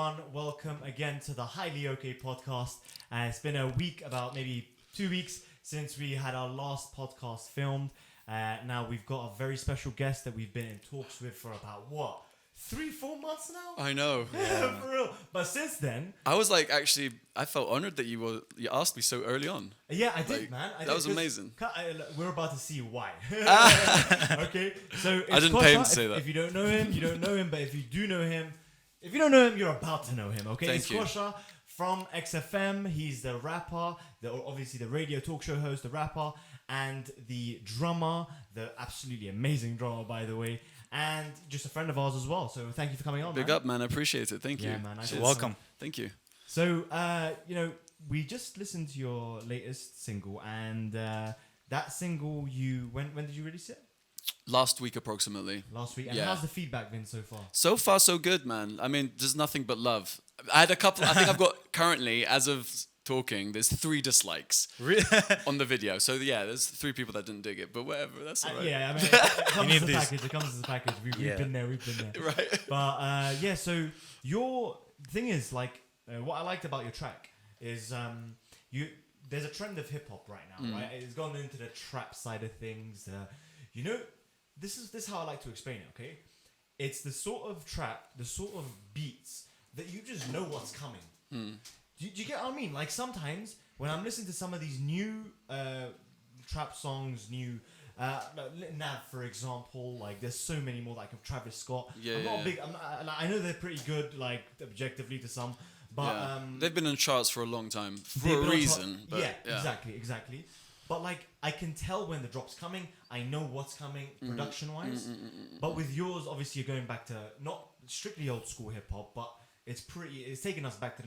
everyone. Welcome again to the Highly OK podcast. It's been a week, about maybe 2 weeks since we had our last podcast filmed. Now we've got a very special guest that we've been in talks with for about 3-4 months now? I know. Yeah, for real. But since then, I was like, actually, I felt honored that you asked me so early on. Yeah, I did, man. That was amazing. We're about to see why. Okay, so it's I didn't Kosha. pay him to say that. If you don't know him, you don't know him. But if you do know him, if you don't know him, you're about to know him. Okay, Thank it's you. Kosha from XFM. He's the rapper, obviously the radio talk show host, the rapper, and the drummer, the absolutely amazing drummer, by the way. And just a friend of ours as well. So thank you for coming on. Big up, man. I appreciate it. Thank you. Yeah, man. You're welcome. Thank you. So, we just listened to your latest single, and that single, when did you release it? Last week, approximately. Last week. And Yeah. how's the feedback been so far? So far, so good, man. I mean, there's nothing but love. I had a couple. I think I've got currently, as of talking, there's 3 dislikes on the video. So yeah, there's 3 people that didn't dig it, but whatever. That's all right. Yeah, I mean, it comes as a package. It comes as a package. We've been there. Right. But yeah, so your thing is what I liked about your track is there's a trend of hip hop right now, right? It's gone into the trap side of things. This is how I like to explain it. Okay, it's the sort of trap, the sort of beats that you just know what's coming. Do you get what I mean? Like sometimes when I'm listening to some of these new trap songs, new Nav, for example, like there's so many more, like Travis Scott. Yeah, I'm not yeah. big. I know they're pretty good, like objectively to some, but Yeah. They've been on charts for a long time for they've a been on reason. top- But yeah, exactly. But like I can tell when the drop's coming. I know what's coming production-wise. But with yours, obviously, you're going back to not strictly old school hip hop, but it's taking us back to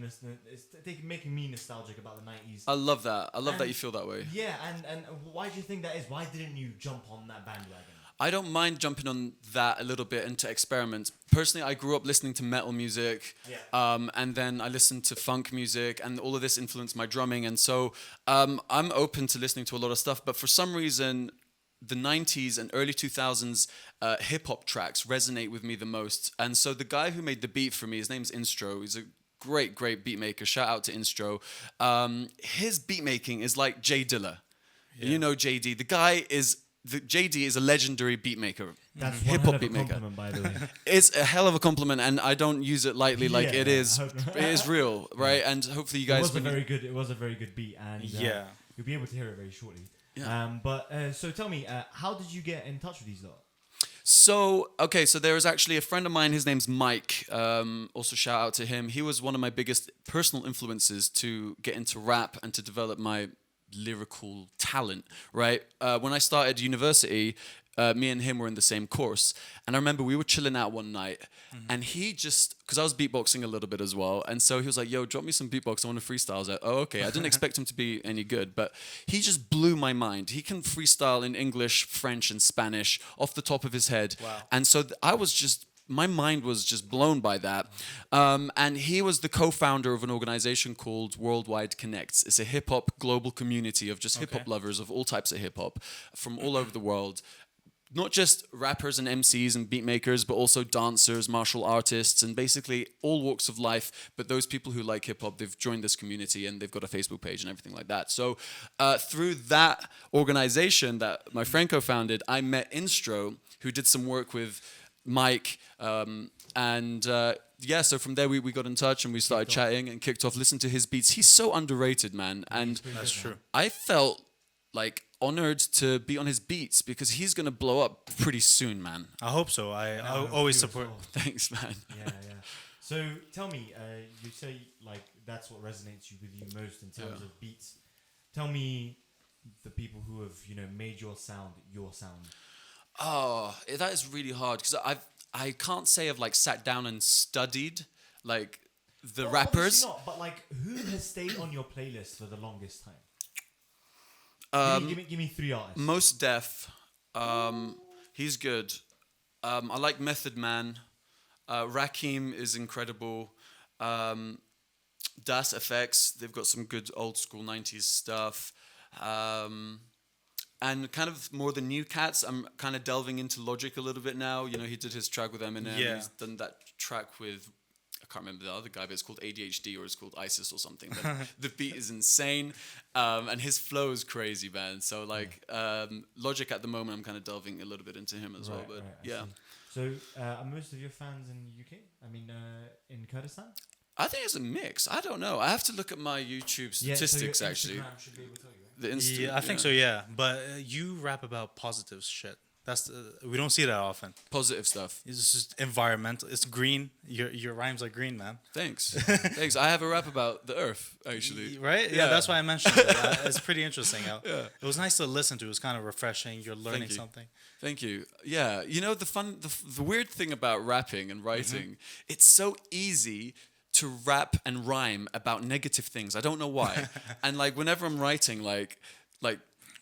making me nostalgic about the 90s. I love that. I love that you feel that way. Yeah, and why do you think that is? Why didn't you jump on that bandwagon? I don't mind jumping on that a little bit and to experiment. Personally, I grew up listening to metal music, and then I listened to funk music, and all of this influenced my drumming. And so I'm open to listening to a lot of stuff, but for some reason, the 90s and early 2000s hip-hop tracks resonate with me the most. And so the guy who made the beat for me, his name's Instro. He's a great beat maker. Shout out to Instro. His beat making is like Jay Dilla. Yeah. You know JD. JD is a legendary beat maker. That's hip hop beat maker. By the way. It's a hell of a compliment, and I don't use it lightly. Like it is real, right? And hopefully you guys. It was a very good beat, and you'll be able to hear it very shortly. Yeah. So tell me, how did you get in touch with these lot? So there was actually a friend of mine. His name's Mike. Also, shout out to him. He was one of my biggest personal influences to get into rap and to develop my lyrical talent, right? When I started university, me and him were in the same course, and I remember we were chilling out one night, and he just, because I was beatboxing a little bit as well, and so he was like, yo, drop me some beatbox, I want to freestyle. I was like, oh, okay. I didn't expect him to be any good, but he just blew my mind. He can freestyle in English, French, and Spanish off the top of his head. Wow. And so my mind was just blown by that. And he was the co-founder of an organization called Worldwide Connects. It's a hip-hop global community of just hip-hop lovers of all types of hip-hop from all over the world. Not just rappers and MCs and beat makers, but also dancers, martial artists, and basically all walks of life. But those people who like hip-hop, they've joined this community and they've got a Facebook page and everything like that. So through that organization that my friend co-founded, I met Instro, who did some work with Mike, so from there we got in touch and we started chatting and kicked off, listened to his beats. He's so underrated, man. And That's true. I felt like honored to be on his beats because he's gonna blow up pretty soon, man. I hope so. I always support. Thanks, man. Yeah. So tell me, you say like that's what resonates with you most in terms of beats. Tell me the people who have made your sound your sound. Oh, that is really hard because I can't say I've like sat down and studied like the rappers. Not, but like who has stayed on your playlist for the longest time? Give me 3 artists. Most Def, he's good. I like Method Man. Rakim is incredible. Das FX, they've got some good old school 90s stuff. And kind of more the new cats, I'm kind of delving into Logic a little bit now. He did his track with Eminem. Yeah. He's done that track with I can't remember the other guy, but it's called ADHD or it's called ISIS or something. But the beat is insane, and his flow is crazy, man. So like Logic at the moment, I'm kind of delving a little bit into him as well. But yeah. So are most of your fans in the UK? I mean, in Kurdistan? I think it's a mix. I don't know. I have to look at my YouTube statistics actually. Should be able to tell you, right? The Insta, Yeah, I think so. Yeah, but you rap about positive shit. We don't see that often. Positive stuff. It's just environmental. It's green. Your rhymes are green, man. Thanks. Thanks. I have a rap about the earth, actually. Right? Yeah, that's why I mentioned it. It's pretty interesting. It was nice to listen to. It was kind of refreshing. You're learning something. Thank you. Yeah. You know, the weird thing about rapping and writing, it's so easy to rap and rhyme about negative things. I don't know why. And like whenever I'm writing, like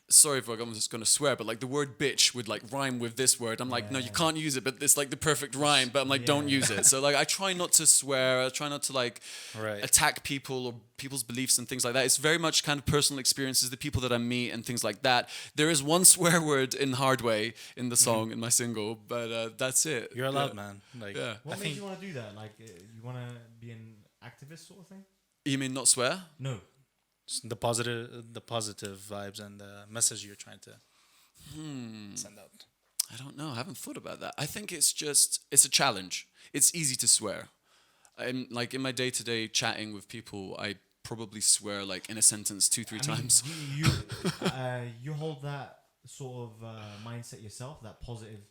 sorry if I'm just gonna swear, but like the word bitch would like rhyme with this word. I'm like, no, you can't use it, but it's like the perfect rhyme. But I'm like, don't use it. So like I try not to swear. I try not to like attack people or people's beliefs and things like that. It's very much kind of personal experiences, the people that I meet and things like that. There is one swear word in Hard Way in the song, in my single, but that's it. You're allowed, man. Like, What made you want to do that? Like, you want to be an activist sort of thing? You mean not swear? No. The positive vibes and the message you're trying to send out. I don't know. I haven't thought about that. I think it's a challenge. It's easy to swear. I'm like in my day-to-day chatting with people, I probably swear like in a sentence 2-3 times. You hold that sort of mindset yourself, that positive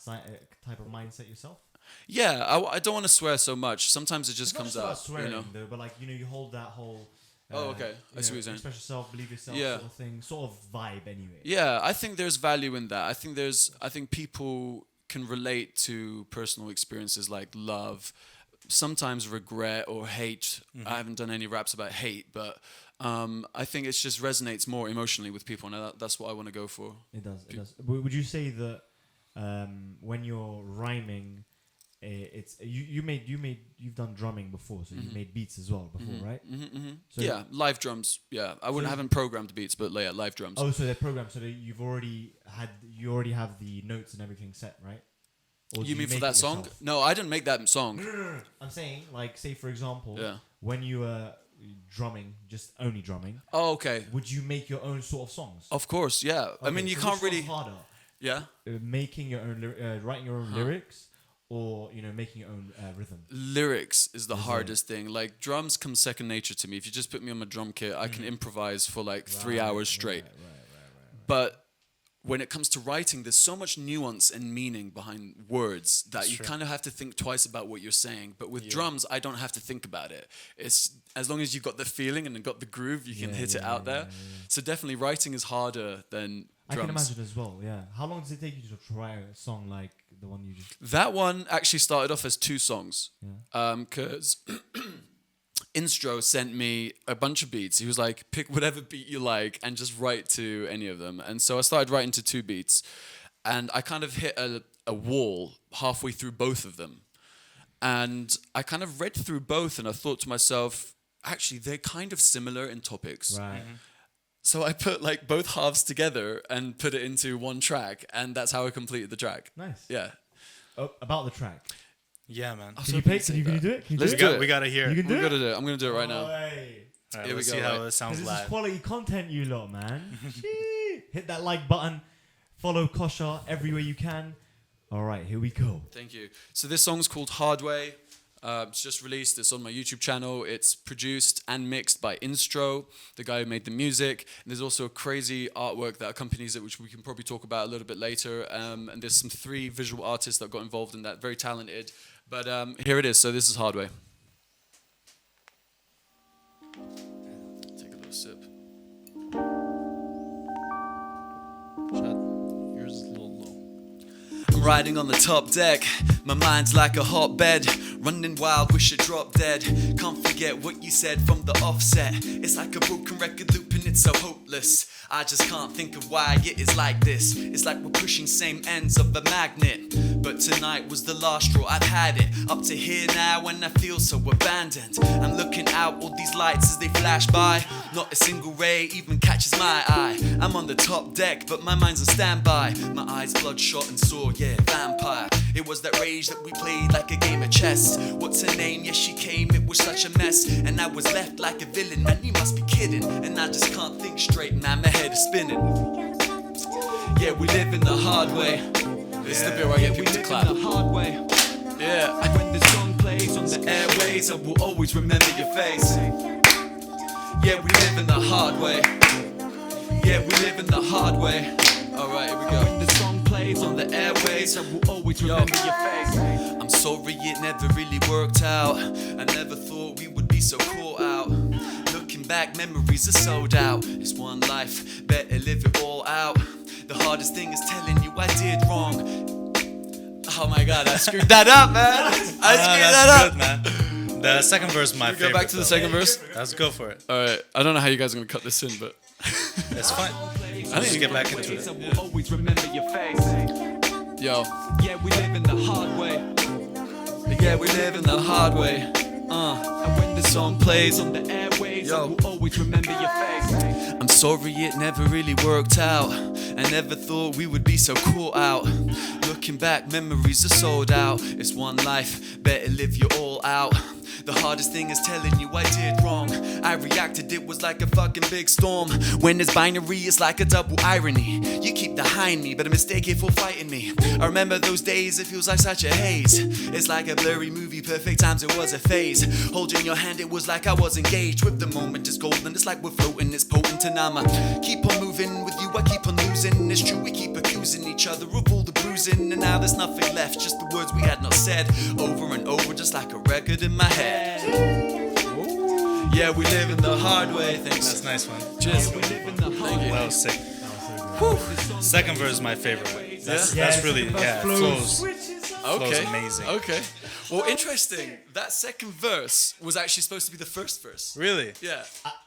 type of mindset yourself? Yeah, I don't want to swear so much. Sometimes it just comes out. Swearing, you know? though, but like you hold that whole. Okay. I see what you're saying. Express yourself, believe yourself, sort of thing, sort of vibe anyway. Yeah, I think there's value in that. I think people can relate to personal experiences like love, sometimes regret or hate. I haven't done any raps about hate, but I think it just resonates more emotionally with people, and that's what I want to go for. It does. It does. Would you say that when you're rhyming, you've done drumming before, so you've made beats as well before, right? So yeah, live drums. Yeah, I haven't programmed beats, but yeah, live drums. Oh, so they're programmed. So you already have the notes and everything set, right? Or you mean for that song? No, I didn't make that song. No. I'm saying, like, say for example, when you were drumming, just only drumming. Oh, okay. Would you make your own sort of songs? Of course, yeah. Okay, I mean, you can't really. Harder? Yeah. Making your own, writing your own lyrics. Or making your own rhythm. Lyrics is the hardest thing. Like drums come second nature to me. If you just put me on my drum kit, I can improvise for like 3 hours straight. Right. But when it comes to writing, there's so much nuance and meaning behind words that you kind of have to think twice about what you're saying. But with drums, I don't have to think about it. It's as long as you've got the feeling and got the groove, you can hit it out there. So definitely writing is harder than drums. I can imagine as well, yeah. How long does it take you to try a song like the one you just... That one actually started off as 2 songs. Because Instro sent me a bunch of beats. He was like, pick whatever beat you like and just write to any of them. And so I started writing to 2 beats. And I kind of hit a wall halfway through both of them. And I kind of read through both and I thought to myself, actually, they're kind of similar in topics. Right. So I put like both halves together and put it into one track, and that's how I completed the track. Nice. Yeah. Oh, about the track. Yeah, man. Can you do it? Can you do it? Let's do it. We gotta hear it. You can do it? Do it. I'm gonna do it right now. Hey. All right, Here let's we go, see how right? it sounds This live. is quality content, you lot, man. Hit that like button. Follow Kosha everywhere you can. All right, here we go. Thank you. So this song's called Hard Way. It's just released. It's on my YouTube channel. It's produced and mixed by Instro, the guy who made the music. And there's also a crazy artwork that accompanies it, which we can probably talk about a little bit later. And there's some 3 visual artists that got involved in that, very talented. But here it is. So this is Hard Way. Take a little sip. Yours is a little low. I'm riding on the top deck. My mind's like a hotbed. Running wild, wish it dropped dead. Can't forget what you said from the offset. It's like a broken record loop and it's so hopeless. I just can't think of why it is like this. It's like we're pushing same ends of a magnet. But tonight was the last straw, I've had it. Up to here now and I feel so abandoned. I'm looking out all these lights as they flash by. Not a single ray even catches my eye. I'm on the top deck but my mind's on standby. My eyes bloodshot and sore, yeah, vampire. It was that rage that we played like a game of chess. What's her name? Yes, she came, it was such a mess. And I was left like a villain, man, you must be kidding. And I just can't think straight, man, my head is spinning. Yeah, we live in the hard way. This is the bit where I get people to clap. Yeah. When the song plays on the airways, I will always remember your face. Yeah, we live in the hard way. Yeah, we live in the hard way. Alright, here we go. When the song plays on the airways, I will always remember your face. I'm sorry it never really worked out. I never thought we would be so caught out. Looking back, memories are sold out. It's one life, better live it all out. The hardest thing is telling you I did wrong. Oh my god, I screwed that up, man. I screwed that up. Good, man. The second verse is my favorite. Go back to the second verse. Let's go for it. Alright, I don't know how you guys are gonna cut this in, but It's fine. I Let's think get back into it. Always remember your face. yo, Yeah, we live in the hard way. yeah, we live in the hard way. And when the song plays on the airways, I Yo. will always remember your face. I'm sorry it never really worked out. I never thought we would be so caught out. Looking back, memories are sold out. It's one life, better live you all out. The hardest thing is telling you I did wrong. I reacted, it was like a fucking big storm. When it's binary, it's like a double irony. You keep behind me, but a mistake if for fighting me. I remember those days, it feels like such a haze. It's like a blurry movie, perfect times, it was a phase. Holding your hand, it was like I was engaged with the moment. It's golden, it's like we're floating, it's potent, and I'ma keep on moving with you, I keep on losing. It's true, we keep accusing each other of all the bruising. And now there's nothing left, just the words we had not said. Over and over, just like a record in my head. Yeah, we live in the hard way. Thanks. That's a nice one. Cheers. We live in the hard way. That was sick. Second verse is my favorite. That's Yeah, really, second verse yeah, it flows. flows. Okay. amazing. Okay. Well, interesting. That second verse was actually supposed to be the first verse. Really? Yeah.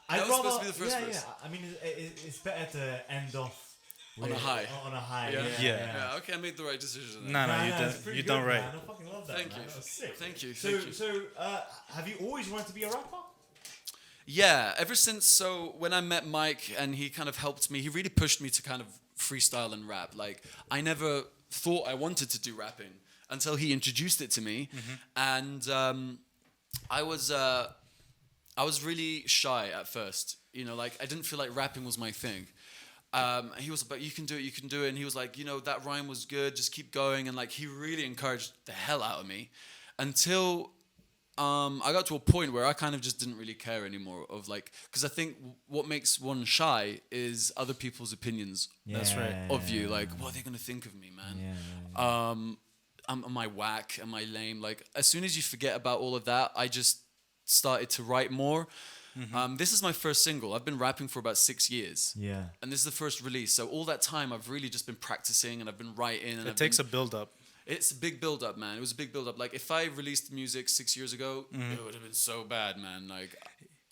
I'd That was supposed to be the first yeah, verse. yeah. I mean, it's better to end off On a high. On a high. Yeah. Yeah. Okay, I made the right decision. Then. No, Nah, you nah, it's done. pretty You good, done right. man. I fucking love that. Thank man. you. That was sick. Thank you. So, Thank you. so have you always wanted to be a rapper? Yeah, ever since when I met Mike and he kind of helped me, he really pushed me to kind of freestyle and rap. Like I never thought I wanted to do rapping until he introduced it to me, and I was really shy at first. You know, like I didn't feel like rapping was my thing. He was, but you can do it, and he was like, you know, that rhyme was good, just keep going, and like he really encouraged the hell out of me, until I got to a point where I kind of just didn't really care anymore of like, because I think what makes one shy is other people's opinions That's right. of you, like what are they gonna think of me, man? Am I whack? Am I lame? Like as soon as you forget about all of that, I just started to write more. This is my first single. I've been rapping for about 6 years. Yeah. And this is the first release. So all that time I've really just been practicing and I've been writing. And It takes a build up. It's a big build up, man. It was a big build up. Like if I released music 6 years ago, it would have been so bad, man. Like,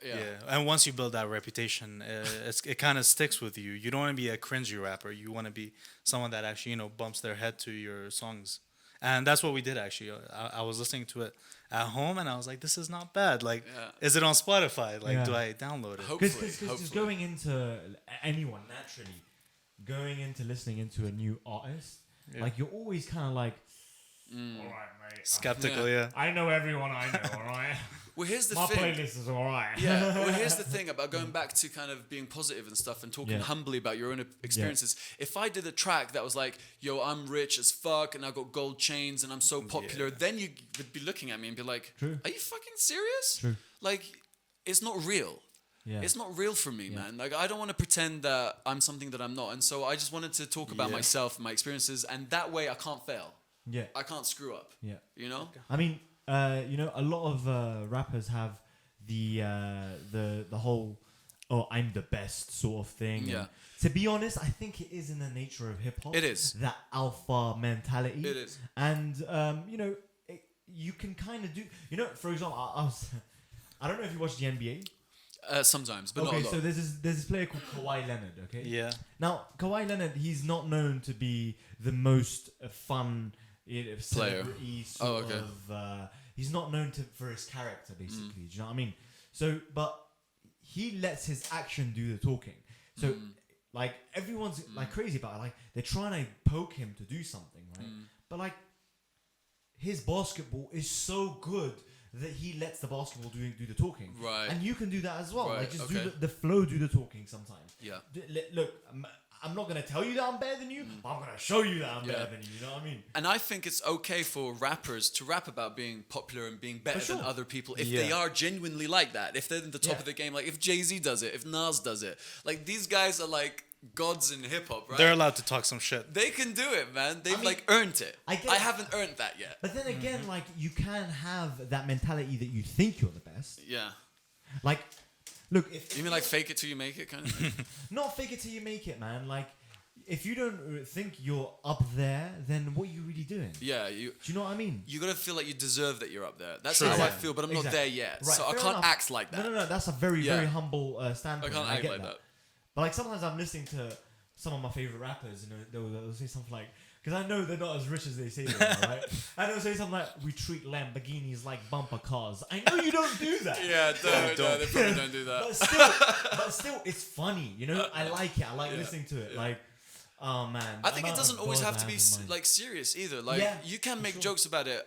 yeah. And once you build that reputation, it kind of sticks with you. You don't want to be a cringy rapper. You want to be someone that actually, you know, bumps their head to your songs. And that's what we did actually. I was listening to it at home and I was like, this is not bad. Like, is it on Spotify? Like, do I download it? Because just going into anyone naturally, going into listening into a new artist, like you're always kind of like, all right, mate. Skeptical, yeah. I know everyone I know, all right? Well, here's the My thing. playlist is all right. Yeah. Well, here's the thing about going back to kind of being positive and stuff and talking humbly about your own experiences. If I did a track that was like, yo, I'm rich as fuck and I got gold chains and I'm so popular, then you would be looking at me and be like, True. are you fucking serious? True. Like, it's not real. Yeah. It's not real for me, man. Like, I don't want to pretend that I'm something that I'm not. And so I just wanted to talk about myself and my experiences. And that way I can't fail. Yeah. I can't screw up. Yeah. You know? I mean, you know, a lot of rappers have the whole I'm the best sort of thing. Yeah. And to be honest, I think it is in the nature of hip hop. It is. That alpha mentality. It is. And you know, you can kind of do. You know, for example, I don't know if you watch the NBA. Sometimes, but not a Okay, lot. so there's this player called Kawhi Leonard. Okay. Yeah. Now Kawhi Leonard, he's not known to be the most fun Player. celebrity sort of. He's not known for his character, basically. Do you know what I mean? So, but he lets his action do the talking. So, like everyone's like crazy about it. Like they're trying to poke him to do something, right? But like his basketball is so good that he lets the basketball do the talking. Right. And you can do that as well. Right, Like just okay. do the flow, do the talking sometimes. Yeah. Look, I'm not gonna tell you that I'm better than you, but I'm gonna show you that I'm better than you. You know what I mean? And I think it's okay for rappers to rap about being popular and being better than sure. other people if they are genuinely like that. If they're in the top of the game, like if Jay-Z does it, if Nas does it. Like these guys are like gods in hip hop, right? They're allowed to talk some shit. They can do it, man. They've mean, like earned it. I get I it. haven't earned that yet. But then again, like you can have that mentality that you think you're the best. Yeah. Like, look, if You mean like fake it till you make it kind of thing? not fake it till you make it, man. Like, if you don't think you're up there, then what are you really doing? Yeah, Do you know what I mean? you gotta feel like you deserve that you're up there. That's Sure. how I Exactly. feel, but I'm not Exactly. there yet. Right, So I fair can't enough. act like that. No. That's a very, Yeah. very humble I standpoint. can't I act get like that. that. But like sometimes I'm listening to some of my favorite rappers, and they'll say something like, because I know they're not as rich as they say they are, right? And they'll say something like, "We treat Lamborghinis like bumper cars." I know you don't do that. Yeah, no, they probably don't do that. But still, it's funny. You know, I like it. I like listening to it. Like, oh man. I think it amount doesn't of always bars have to I be in mind. like serious either. Like Yeah, you can for make sure. jokes about it.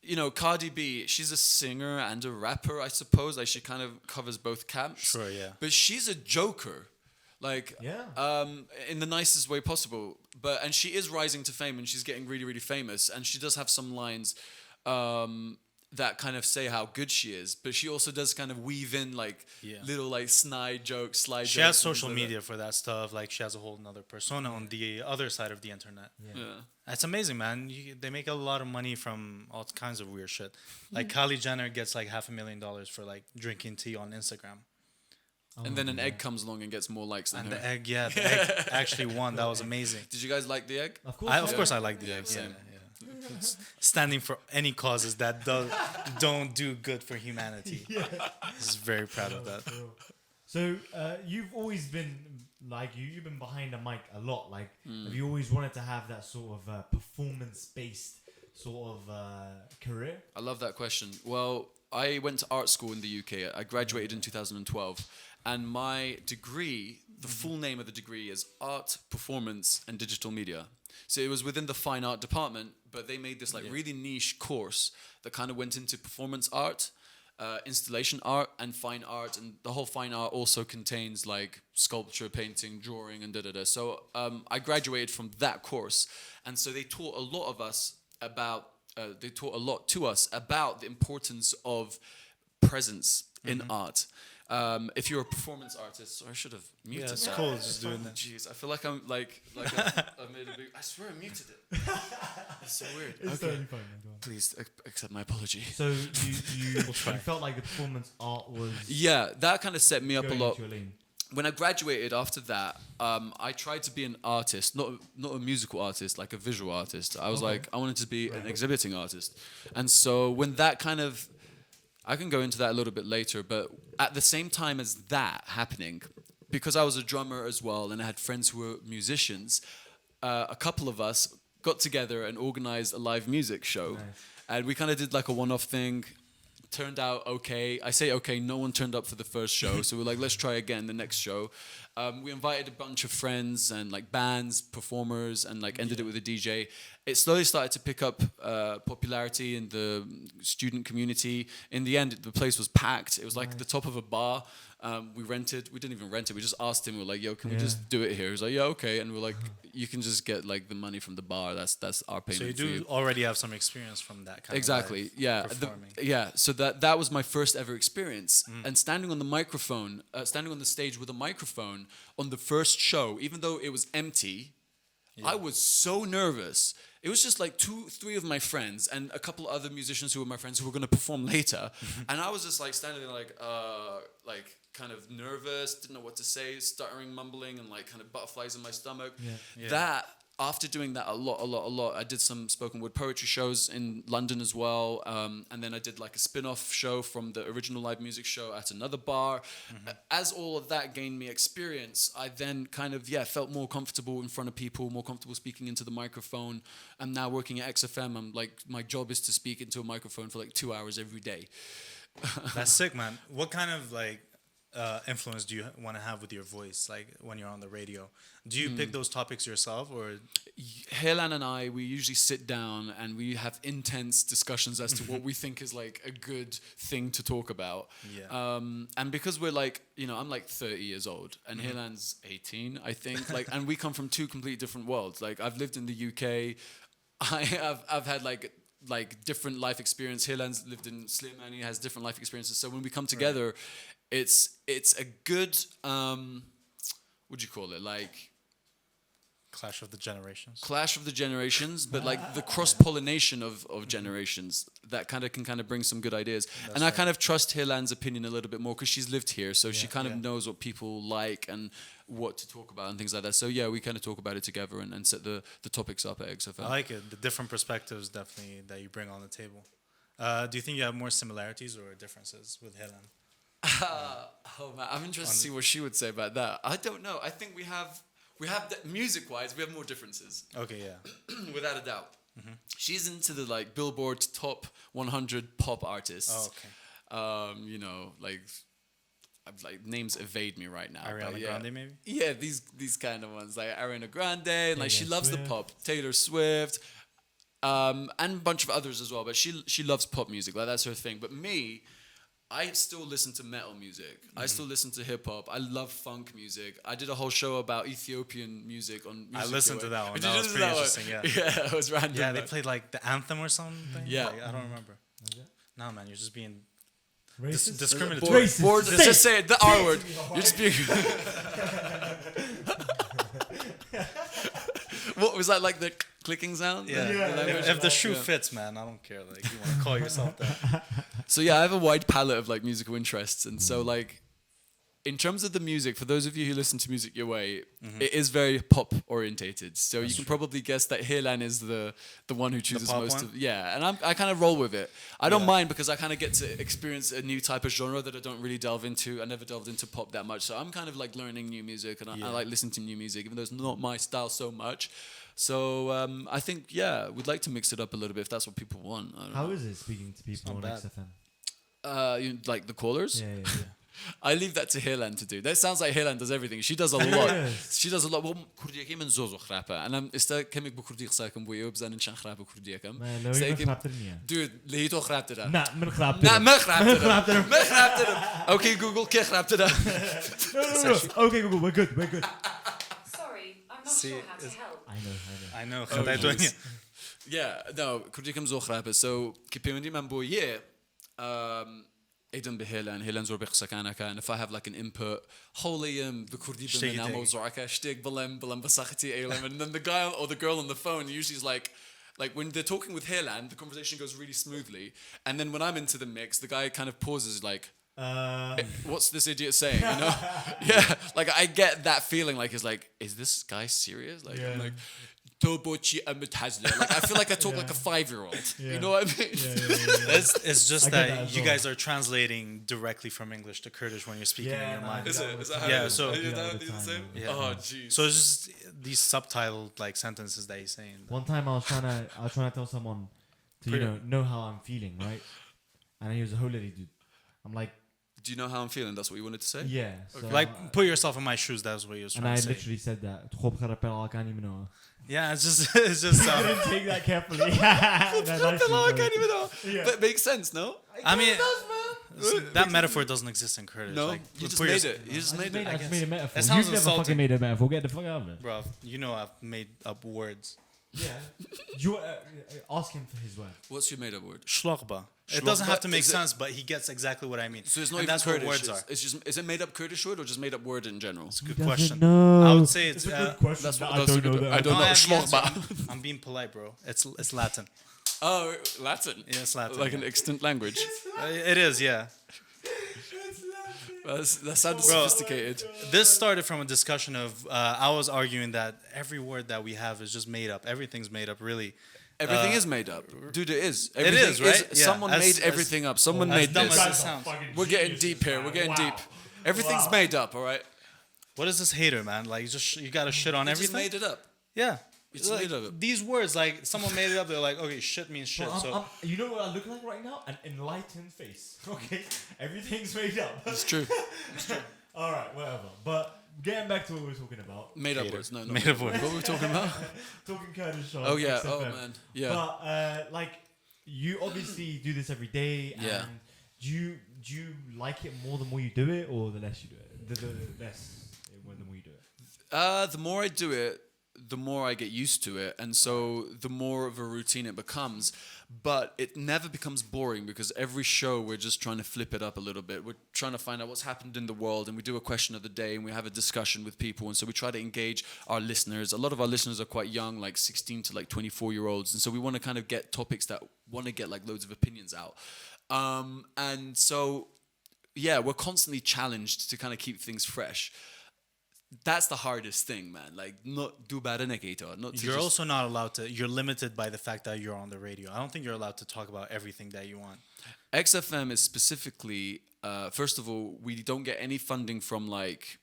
You know, Cardi B, she's a singer and a rapper, I suppose. Like she kind of covers both camps. Sure, yeah. But she's a joker. Like Yeah. in the nicest way possible. And she is rising to fame and she's getting really, really famous. And she does have some lines that kind of say how good she is. But she also does kind of weave in like little like snide jokes, slide She jokes. has and social things like media for that stuff. Like she has a whole nother persona on the other side of the internet. that. Yeah. That's amazing, man. They make a lot of money from all kinds of weird shit. Like Kylie Jenner gets like $500,000 for like drinking tea on Instagram. And then an egg comes along and gets more likes than And her. the egg, the egg actually won. That was amazing. Did you guys like the egg? Of course. Of course, I like the egg. same. Yeah. It's standing for any causes that don't do good for humanity. Just very proud of that. So you've always been like you've been behind the mic a lot. Like, have you always wanted to have that sort of performance-based sort of career? I love that question. Well, I went to art school in the UK. I graduated in 2012. And my degree, the full name of the degree is Art, Performance and Digital Media. So it was within the fine art department, but they made this like really niche course that kind of went into performance art, installation art and fine art. And the whole fine art also contains like sculpture, painting, drawing and da-da-da. So I graduated from that course. And so they taught a lot of us about, they taught a lot to us about the importance of presence in art. If you're a performance artist, so I should have muted Yeah, it's that. cool just doing that. Jeez, I feel like I'm like I made a big. I swear I muted it. That's so weird. It's totally fine. Man, go on. Please accept my apology. So you felt like the performance art was Yeah, that kind of set me up a going lot. into your lane. When I graduated after that, I tried to be an artist, not a musical artist, like a visual artist. I was like, I wanted to be an exhibiting artist, and so when that kind of I can go into that a little bit later, but at the same time as that happening, because I was a drummer as well and I had friends who were musicians, a couple of us got together and organized a live music show. Nice. And we kind of did like a one-off thing. Turned out okay. I say okay, no one turned up for the first show. So we're like, let's try again the next show. We invited a bunch of friends and like bands, performers, and like ended it with a DJ. It slowly started to pick up popularity in the student community. In the end, the place was packed. It was like the top of a bar. We didn't even rent it. We just asked him. We were like, yo, can we just do it here? He was like, yeah, okay. And we're like, you can just get like the money from the bar. That's our payment. So you for do you. already have some experience from that kind Exactly. of Yeah. performing. So that was my first ever experience. And standing on the microphone, standing on the stage with a microphone on the first show, even though it was empty, I was so nervous. It was just like 2-3 of my friends and a couple other musicians who were my friends who were going to perform later. And I was just like standing there like kind of nervous, didn't know what to say, stuttering, mumbling, and like kind of butterflies in my stomach. Yeah. That after doing that a lot, I did some spoken word poetry shows in London as well. And then I did like a spin-off show from the original live music show at another bar. As all of that gained me experience, I then kind of, felt more comfortable in front of people, more comfortable speaking into the microphone. I'm now working at XFM. I'm like, my job is to speak into a microphone for like 2 hours every day. That's sick, man. What kind of like influence do you want to have with your voice, like when you're on the radio? Do you pick those topics yourself, or Helan and I, we usually sit down and we have intense discussions as to what we think is like a good thing to talk about. Yeah. And because we're like, I'm like 30 years old and Helan's 18, I think, like, and we come from two completely different worlds. Like, I've lived in the UK. I've had like different life experience. Helan's lived in Slimani, has different life experiences. So when we come together, it's a good, what do you call it? Like, clash of the generations? Clash of the generations, but like the cross-pollination of generations that can bring some good ideas. And I kind of trust Hilan's opinion a little bit more because she's lived here, so she kind of knows what people like and what to talk about and things like that. So yeah, we kind of talk about it together and set the topics up at XFM. I like it. The different perspectives definitely that you bring on the table. Do you think you have more similarities or differences with Hilan? Oh man, I'm interested to see what she would say about that. I don't know. I think we have music-wise, we have more differences. Okay, yeah. Without a doubt. She's into the like Billboard top 100 pop artists. Oh, okay. Like names evade me right now. Ariana Grande, maybe? Yeah, these kind of ones like Ariana Grande, and like she loves the Swift. pop. Taylor Swift, and a bunch of others as well. But she loves pop music, like that's her thing. But me, I still listen to metal music. I still listen to hip hop. I love funk music. I did a whole show about Ethiopian music on music. I listened to that one. Did That you was listen to pretty that one? interesting, yeah. Yeah, it was random. Yeah, they but- played like the anthem or something. Yeah. Like, I don't remember. No, man, you're just being Racist? discriminatory. Racist. Bored, Say just say it, the R word. You're just being. What was that like the clicking sound? Yeah. Yeah. If the shoe Yeah. fits, man, I don't care. Like, you want to call yourself that. So yeah, I have a wide palette of like musical interests, and so like, in terms of the music, for those of you who listen to music your way, it is very pop orientated. So you can probably guess that Hilan is the one who chooses pop most one? of. Yeah, and I kind of roll with it. I don't mind because I kind of get to experience a new type of genre that I don't really delve into. I never delved into pop that much, so I'm kind of like learning new music, and I like listening to new music, even though it's not my style so much. So I think we'd like to mix it up a little bit if that's what people want. I don't How know. is it speaking to people on not bad. XFM? Like the callers? Yeah. I leave that to Hilan to do. That sounds like Hilan does everything. She does a lot. Yes. She does a lot. كردية كم من زوزو خرابة. أنا استكمل بكردي خساكم بويو بزن إنشان خرابة كردية كم. ما لو هي خرابتني. Dude, لهيتو خرابت ده. لا من خرابتني. لا ما خرابت ده. ما خرابت ده. Okay, Google كي خرابت ده. No. Okay, Google, we're good. Sorry, I'm not See, sure how to it's- help. I know. I know. Oh, خدايتو jeez. إني- Yeah, no, كردية كم زو خرابة. So كيبيمني من بويه. ايضا بهيلان هيلان زور بيقصا كان if I have like an input holy بكردي بمنا موضوعك اشتيك بلم بساختي ايلم, and then the guy or the girl on the phone usually is like when they're talking with Hilan, the conversation goes really smoothly, and then when I'm into the mix, the guy kind of pauses like, what's this idiot saying? You know? Yeah, like I get that feeling like it's like, is this guy serious? Like I'm like, like I feel like I talk like a 5-year-old. You know what I mean? It's just I get that that as you well. guys are translating directly from English to Kurdish when you're speaking in your mind. Is that how Yeah, it is? so- Is that all the the time, same? yeah. Oh jeez. So it's just these subtitled like sentences that he's saying. One time I was trying to tell someone to know how I'm feeling, right? And he was a holy dude. I'm like, Do you know how I'm feeling? That's what you wanted to say? yeah. So Like, put yourself in my shoes. That's what he was and trying I to say. literally said that. تخوب خرب I can't even know. Yeah, it's just. I didn't take that carefully. I can't even know. Yeah. But it makes sense, no? I mean, that metaphor doesn't exist in Kurdish. No, like, you just put made yours- it. You just I made it. just made a metaphor. It sounds You've never insulting. fucking made a metaphor. Get the fuck out of it. Bro, you know I've made up words. Yeah. You ask him for his word. What's your made up word? Shlogba. It doesn't have to make Is it- sense, but he gets exactly what I mean. So it's not And even that's Kurdish. what words are. It's just, is it made up Kurdish word or just made up word in general? It's a good He doesn't question. know. I would say it's. It's a good question. That's what I that's don't a good- know that. I don't No, I know. have the answer. Shlogba. I'm being polite, bro. It's Latin. Oh, Latin. Yeah, it's Latin. Like an extant language. It is, yeah. That sounds sophisticated. This started from a discussion of I was arguing that every word that we have is just made up. Everything's made up, really. Everything is made up, dude. It is. Everything is, right? Yeah. Someone made everything up. Someone as made dumb this. as it sounds. We're getting deep here. We're getting deep. Everything's made up. All right. What is this hater, man? Like, you gotta shit on You just everything. made it up. Yeah. It's like, made of. these words, like someone made it up. They're like, okay, shit means shit. Well, So you know what I look like right now? An enlightened face. Okay, everything's made up. It's true. All right, whatever. But getting back to what we were talking about, Made up words. No, not made up words. What were we talking about? talking Kurdish on Oh yeah. XFM. Oh man. Yeah. But like, you obviously do this every day, Yeah. and do you like it more the more you do it, or the less you do it? The less the more you do it. The more I do it, the more I get used to it, and so the more of a routine it becomes. But it never becomes boring because every show we're just trying to flip it up a little bit. We're trying to find out what's happened in the world, and we do a question of the day, and we have a discussion with people, and so we try to engage our listeners. A lot of our listeners are quite young, like 16 to like 24-year-olds, and so we want to kind of get topics that want to get like loads of opinions out. And so, yeah, we're constantly challenged to kind of keep things fresh. That's the hardest thing, man. Like, not do bad not to you're just, also not allowed to. You're limited by the fact that you're on the radio. I don't think you're allowed to talk about everything that you want. XFM is specifically, first of all, we don't get any funding from like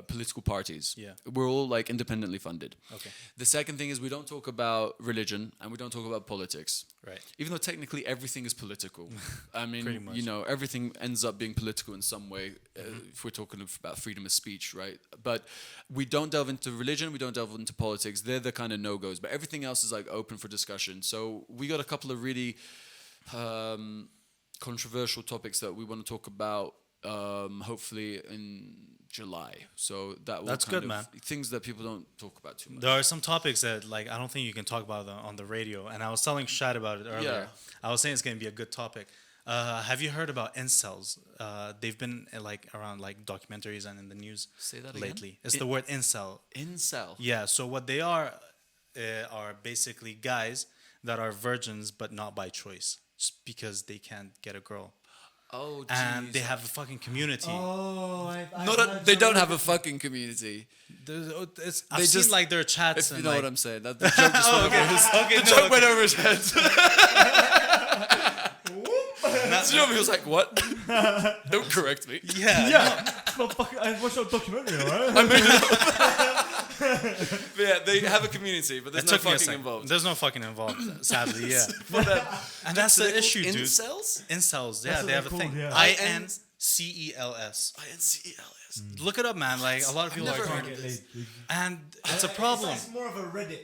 political parties. Yeah. We're all like independently funded. Okay. The second thing is we don't talk about religion and we don't talk about politics. Right. Even though technically everything is political. I Pretty mean, much. you know, everything ends up being political in some way if we're talking about freedom of speech, right? But we don't delve into religion, we don't delve into politics. They're the kind of no-goes. But everything else is like open for discussion. So we got a couple of really controversial topics that we want to talk about hopefully in July. So that will That's kind good, of man. things that people don't talk about too much. There are some topics that like I don't think you can talk about on the radio. And I was telling Shad about it earlier. Yeah. I was saying it's gonna be a good topic. Have you heard about incels? They've been like around like documentaries and in the news Say that again? lately. It's the word incel. Incel. Yeah. So what they are basically guys that are virgins but not by choice, just because they can't get a girl. Oh, And they jeez. have a fucking community. Oh, They don't have a fucking community. I've seen just- like their chats If you and know like, what I'm saying. That the joke just went over his, okay, the no, joke okay. went over his head. He was like, "What? Don't correct me." Yeah, well, fuck, I watched a documentary, alright? But yeah, they have a community, but there's It no took me a fucking second. involved. There's no fucking involved, sadly, yeah. For them. And that's So the they're issue, called dude. Incels? Incels, yeah, That's what they have a they're thing. called, yeah. INCELS. INCELS. Look it up, man. Like a lot of people never are heard doing of it. this. And it's a problem. It's more of a Reddit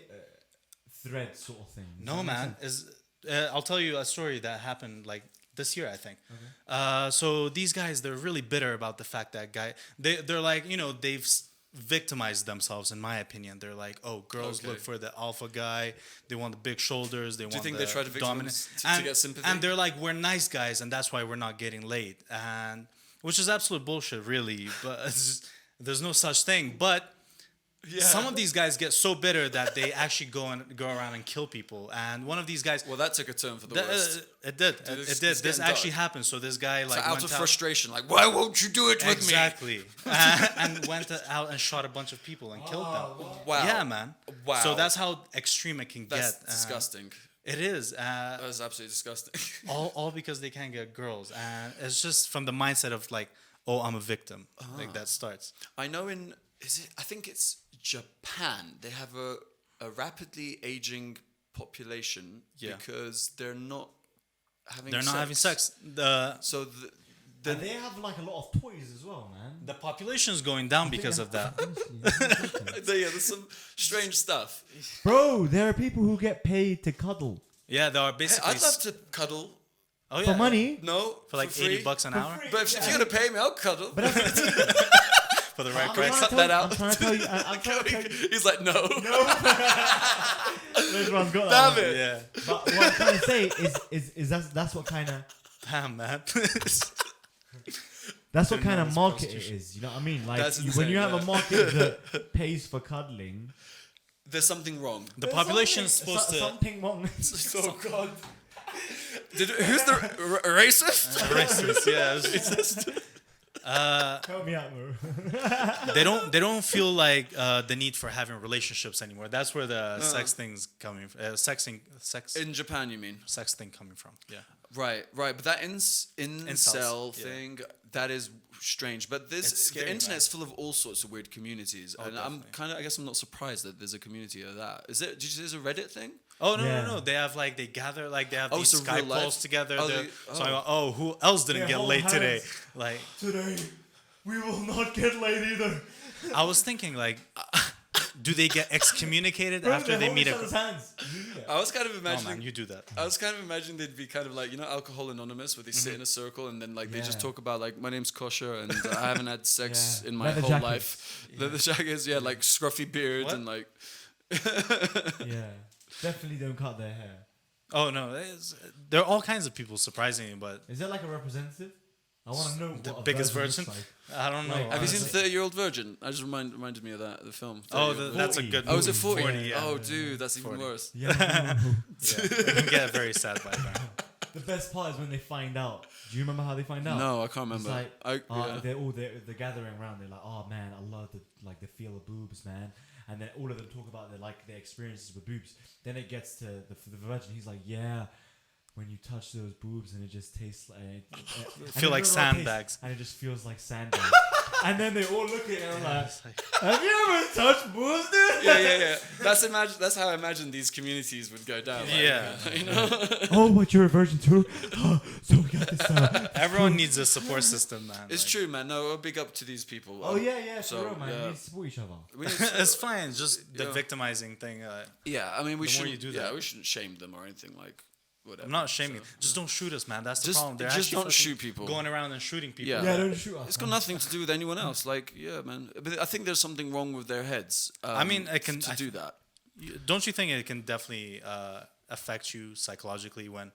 thread sort of thing. Does No, that make man. sense? I'll tell you a story that happened like this year, I think. So these guys, they're really bitter about the fact that they're like, you know, they've victimized themselves, in my opinion. They're like, oh, girls Okay. look for the alpha guy. They want the big shoulders. They want think the they try to victim dominant. them to get sympathy? And they're like, we're nice guys, and that's why we're not getting laid. And which is absolute bullshit, really. But it's just, there's no such thing. But some of these guys get so bitter that they actually go around and kill people. And one of these guys, Well, that took a turn for the worst. it did. Dude, It it's did. This getting actually dark. happened. So this guy like So out went of frustration, like, why won't you do it with me? exactly, and went out and shot a bunch of people and killed them. Wow. Yeah, man. Wow. So that's how extreme it can That's get. disgusting. It is. That's absolutely disgusting. All because they can't get girls, and it's just from the mindset of like, oh, I'm a victim. Like that starts. I know I think it's Japan. They have a rapidly aging population because they're not having They're sex. not having sex. So And they have like a lot of toys as well, man. The population is going down because of that. there's some strange stuff. Bro, there are people who get paid to cuddle Yeah, there are Hey, basically. I'd love to cuddle. Oh, for yeah. money. No, For like free. $80 an hour But if you're gonna pay me, I'll cuddle. But that's, for the right I'm price. trying to Cut tell that you- out. I'm trying to tell you. I'm trying to tell you. He's like, no. This one's got that Damn one. it. Yeah. But what I'm trying to say is that's what kind of Damn, man. that's what Didn't kind know of it's market it prostitution. is. You know what I mean? Like That's when insane, you have yeah. a market that pays for cuddling, There's something wrong. The population is something- supposed to. something wrong. Oh God. Who's the racist? Racist, yeah. it's- Help me out, bro. they don't feel like the need for having relationships anymore. That's where the sex thing's coming from. Sex In Japan, you mean? thing coming from. Yeah. Right. But that incel Incels, yeah. thing, that is strange. But It's the scary, internet's full of all sorts of weird communities, and I'm definitely. I guess I'm not surprised that there's a community of that. Is there? Did you say there's a Reddit thing? Oh no, Yeah. no, no! They have like they gather like they have Oh, these so real Skype life? calls together. Oh, They're- they- So I go, oh, who else didn't They get hold laid today? hands. Like Today, we will not get laid either. I was thinking, like, do they get excommunicated Bro, after they hold meet each a? other's hands. You do that. I was kind of Oh imagining. man, you do that. I was kind of imagining they'd be kind of like, Alcohol Anonymous, where they sit in a circle and then like they just Yeah. talk about like, my name's Kosha and I haven't had sex Yeah. in my Leather whole jackets. life. Leather jackets, yeah, like scruffy beards What? and like. Yeah, definitely don't cut their hair. Oh no, there are all kinds of people surprisingly, but Is there like a representative? I want to know the what a biggest virgin version. looks like. I don't know. Like, Have you seen honestly. 30-Year-Old Virgin? I just reminded me of that, the film. Oh, 30-Year-Old that's a 40. good. Oh, is it 40, 40? yeah. Oh, dude, that's even 40. worse. Yeah. Yeah, it can get very sad by then. The best part is when they find out. Do you remember how they find out? No, I can't It's remember. like, Yeah. they're gathering around. They're like, oh man, I love the feel of boobs, man. And then all of them talk about their experiences with boobs. Then it gets to the virgin. He's like, yeah, when you touch those boobs and it just tastes like Feel like sandbags. and it just feels like sandbags. And then they all look at it and I'm like, have you ever touched boobs, dude? Yeah. That's how I imagine these communities would go down. Like, Yeah. Oh, what, you're a virgin too? So we got this. Everyone needs a support system, man. It's like, true, man. No, big up to these people. Oh yeah, for So, real, man. yeah. We need to support each other. We need it's fine. Just the Yeah. victimizing thing. yeah, I mean, we The more should. you do Yeah, that. we shouldn't shame them or anything like. Whatever. I'm not shaming. So, Just don't shoot us, man. That's the Just- problem. They're just actually don't fucking shoot people. Going around and shooting people. Yeah. Yeah, don't shoot us. It's got nothing to do with anyone else. Like, yeah, man. But I think there's something wrong with their heads. I mean, it can- to do that. Don't you think it can definitely affect you psychologically when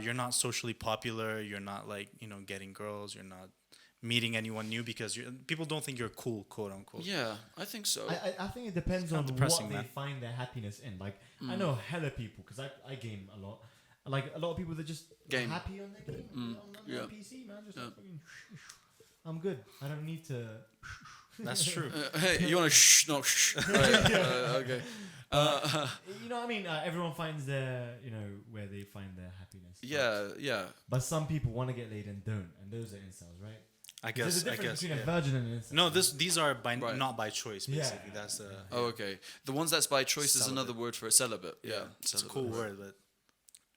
you're not socially popular? You're not like getting girls. You're not meeting anyone new because people don't think you're cool, quote unquote. Yeah, I think so. I think it depends kinda on depressing, what they man. find their happiness in. Like, I know hella people, because I game a lot. Like, a lot of people that just Game. happy on their game. On yeah. their PC, man. Just like, fucking I'm good. I don't need to... That's true. Hey, you want to shh? No, shh. Right, okay. You know what I mean? Everyone finds their, where they find their happiness. Yeah. But some people want to get laid and don't. And those are incels, right? I There's guess. a I difference guess. between Yeah. a virgin and an incel. No, these are Right. not by choice. Yeah. Basically, that's the. Oh, okay. The ones that's by choice is Celibate. another word for a celibate. Yeah, It's a celibate. cool word, but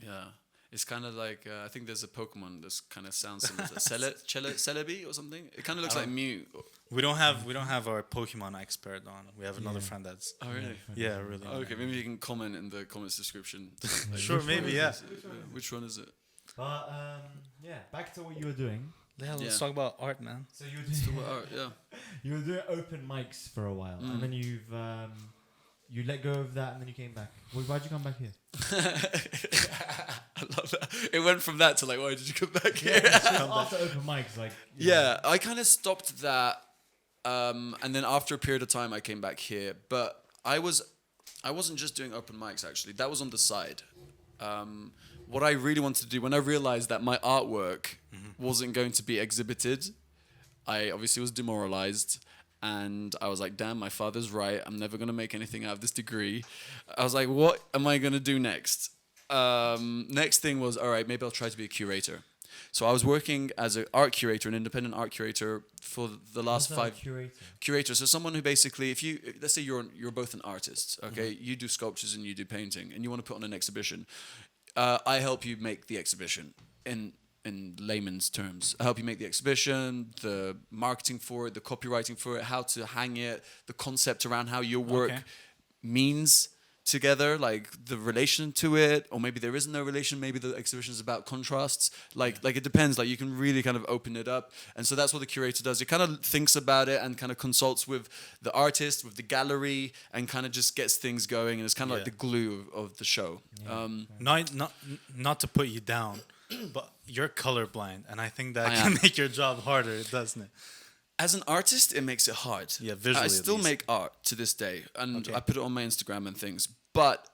Yeah. It's kind of like I think there's a Pokemon that kind of sounds similar to Celebi or something. It kind of looks like Mew. we don't have our Pokemon expert on. We have another friend that's. Oh really? Yeah, really. Okay, maybe you can comment in the comments description. Sure, maybe, yeah. Which one is it? But, yeah, back to what you were doing. Yeah, let's Yeah. talk about art, man. So you were doing... Oh, yeah. You were doing open mics for a while, and then you let go of that, and then you came back. Why'd you come back here? I love that. It went from that to like, why did you come back here? After open mics, like Yeah, I kind of stopped that, and then after a period of time, I came back here. But I wasn't just doing open mics. Actually, that was on the side. What I really wanted to do when I realized that my artwork wasn't going to be exhibited, I obviously was demoralized. And I was like, damn, my father's right. I'm never going to make anything out of this degree. I was like, what am I going to do next? Next thing was, all right, maybe I'll try to be a curator. So I was working as an art curator, an independent art curator for the last What's that, 5 curator? Curator, so someone who basically, let's say you're both an artist, okay? You do sculptures and you do painting, and you want to put on an exhibition. I help you make the exhibition in layman's terms. I help you make the exhibition, the marketing for it, the copywriting for it, how to hang it, the concept around how your work means together, like the relation to it, or maybe there isn't no relation, maybe the exhibition is about contrasts, like it depends, like you can really kind of open it up. And so that's what the curator does. He kind of thinks about it and kind of consults with the artist, with the gallery, and kind of just gets things going, and it's kind of like the glue of the show. Not to put you down, but you're colorblind, and I think that I can am. make your job harder, doesn't it? As an artist, it makes it hard. Yeah, visually I at still least. make art to this day, and Okay. I put it on my Instagram and things. But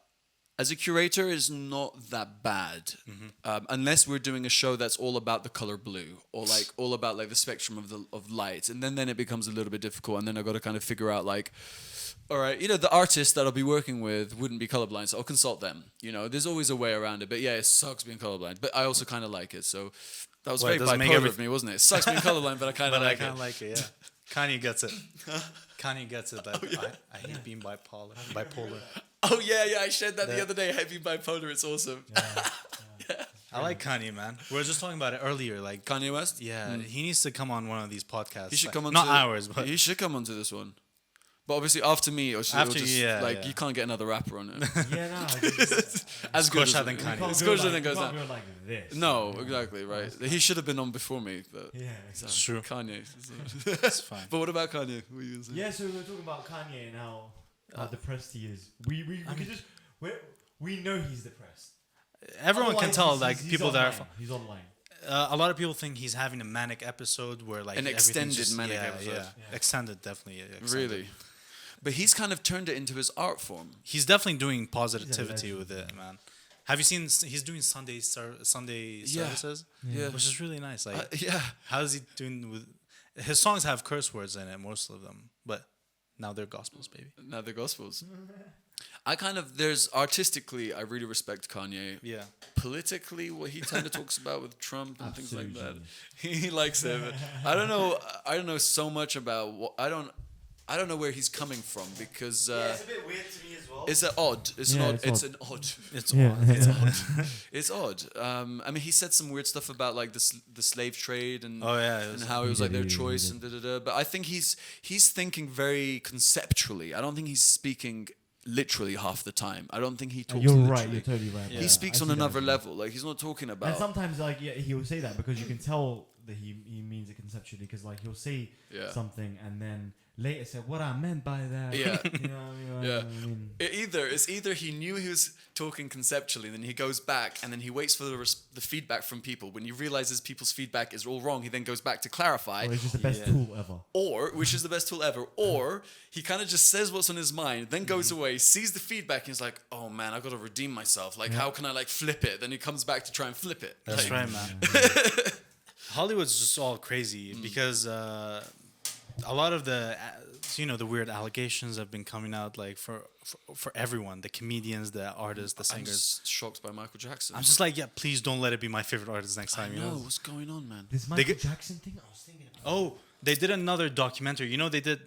as a curator, it's not that bad, unless we're doing a show that's all about the color blue, or like all about like the spectrum of light, and then it becomes a little bit difficult. And then I got to kind of figure out like, all right, the artist that I'll be working with wouldn't be colorblind, so I'll consult them. There's always a way around it. But yeah, it sucks being colorblind. But I also kind of like it. So that was Well, it very doesn't make bipolar of me, wasn't it? It sucks being colorblind, but I kind of But I like kind it. of like it, yeah. Kanye gets it. Kanye gets it. That I hate being bipolar. Oh yeah, I shared that the other day. Heavy bipolar, it's awesome. I like Kanye, man. We were just talking about it earlier. Like, Kanye West. yeah, he needs to come on one of these podcasts. He should Like, come on. not ours, but he should come onto this one. But obviously after me, it'll After just, you, yeah, like yeah. you can't get another rapper on it. Yeah, no. It's As good Kosha as than it. Kanye. It's Kosha than you goes can't on. go like this. No, exactly right. He should have been on before me. But Yeah, exactly. it's true. Kanye. It's fine. But what about Kanye? What are you gonna say? Yeah, so we were talking about Kanye and how depressed he is. We could just we know he's depressed. Everyone can Otherwise, tell, he's- like, he's people that online. He's online. A lot of people think he's having a manic episode where like An everything's extended just, manic yeah, episode. Yeah. Extended, definitely. Yeah, extended. Really? But he's kind of turned it into his art form. He's definitely doing positivity legend. with it, man. Have you seen? He's doing Sunday Yeah. services, Yeah. which is really nice. Like, Yeah. how is he doing with? His songs have curse words in it, most of them, but now they're gospels, baby. Now the Gospels. There's artistically, I really respect Kanye. Yeah. Politically, what he kind of talks about with Trump and things like that, Absolute he likes it. But I don't know so much about what I don't know where he's coming from because it's a bit weird to me as well. it's an odd. It's Yeah, an odd. it's It's an odd. It's Yeah. odd. It's odd. It's odd. I mean, he said some weird stuff about like the slave trade and Oh, yeah, it and was- how it was He like did, their he choice did. and da da da. But I think he's thinking very conceptually. I don't think he's speaking literally half the time. I don't think he talks. You're literally. right. You're totally right. Yeah. He speaks I on see that another as well. level. Like he's not talking And about. sometimes, like, yeah, he will say that because you can tell that he means it conceptually. Because, like, he'll say Yeah. something and then later say what I meant by that. Yeah. You know what I mean? Yeah. I mean, It's either he knew he was talking conceptually, and then he goes back, and then he waits for the feedback from people. When he realizes people's feedback is all wrong, he then goes back to clarify. or it's just the best Yeah. tool ever. Or, which is the best tool ever, or he kind of just says what's on his mind, then goes Mm-hmm. away, sees the feedback, and he's like, oh man, I've got to redeem myself. Like, how can I like flip it? Then he comes back to try and flip it. That's Like, right, man. Hollywood's just all crazy because a lot of the the weird allegations have been coming out like for everyone, the comedians, the artists, the I'm singers. just shocked by Michael Jackson. I'm just like, yeah, please don't let it be my favorite artist next I time. know, what's going on, man? This Michael Jackson thing, I was thinking about. Oh, they did another documentary. You know, they did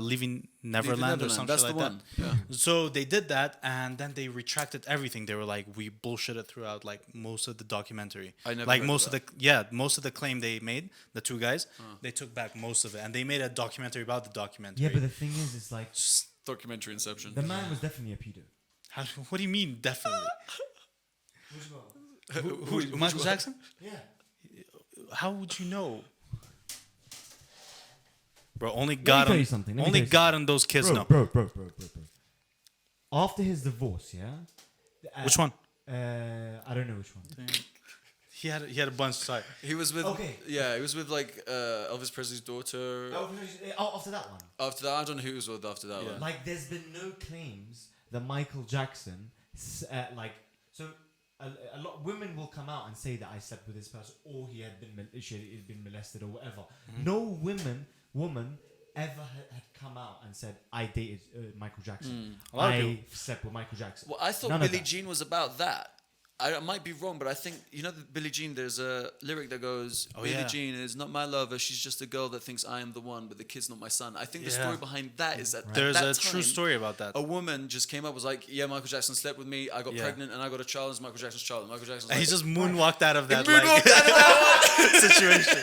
Leaving Neverland or something That's like the one. that. Yeah. So they did that, and then they retracted everything. They were like, we bullshitted throughout like most of the documentary. I never like heard most of of the most of the claim they made, the two guys, they took back most of it, and they made a documentary about the documentary. Yeah, but the thing is, it's like Documentary Inception. the man was definitely a pedo. What do you mean, definitely? Who, Which Michael one? Jackson? Yeah. How would you know? Bro, only me God, tell and, you something. Let me only tell you God and those kids know. Bro. After his divorce, yeah. Which one? I don't know which one. He had a bunch. Sorry. He was with Okay. Yeah, he was with like Elvis Presley's daughter. After that one. After that, I don't know who he was with after that Yeah. one. Like, there's been no claims that Michael Jackson, a lot of women will come out and say that I slept with this person, or he had been molested, or whatever. Mm-hmm. No woman ever had come out and said I dated Michael Jackson. A lot of I people- slept with Michael Jackson. Well, I thought None of Billie that. Jean was about that. I might be wrong, but I think Billie Jean. There's a lyric that goes, Oh, "Billie yeah. Jean is not my lover. She's just a girl that thinks I am the one, but the kid's not my son." I think the Yeah. story behind that is that at There's that a true time, story about that. A woman just came up, was like, "Yeah, Michael Jackson slept with me. I got Yeah. pregnant, and I got a child. It's Michael Jackson's child." And Michael Jackson's And like, he just moonwalked out of that moonwalked out of that situation.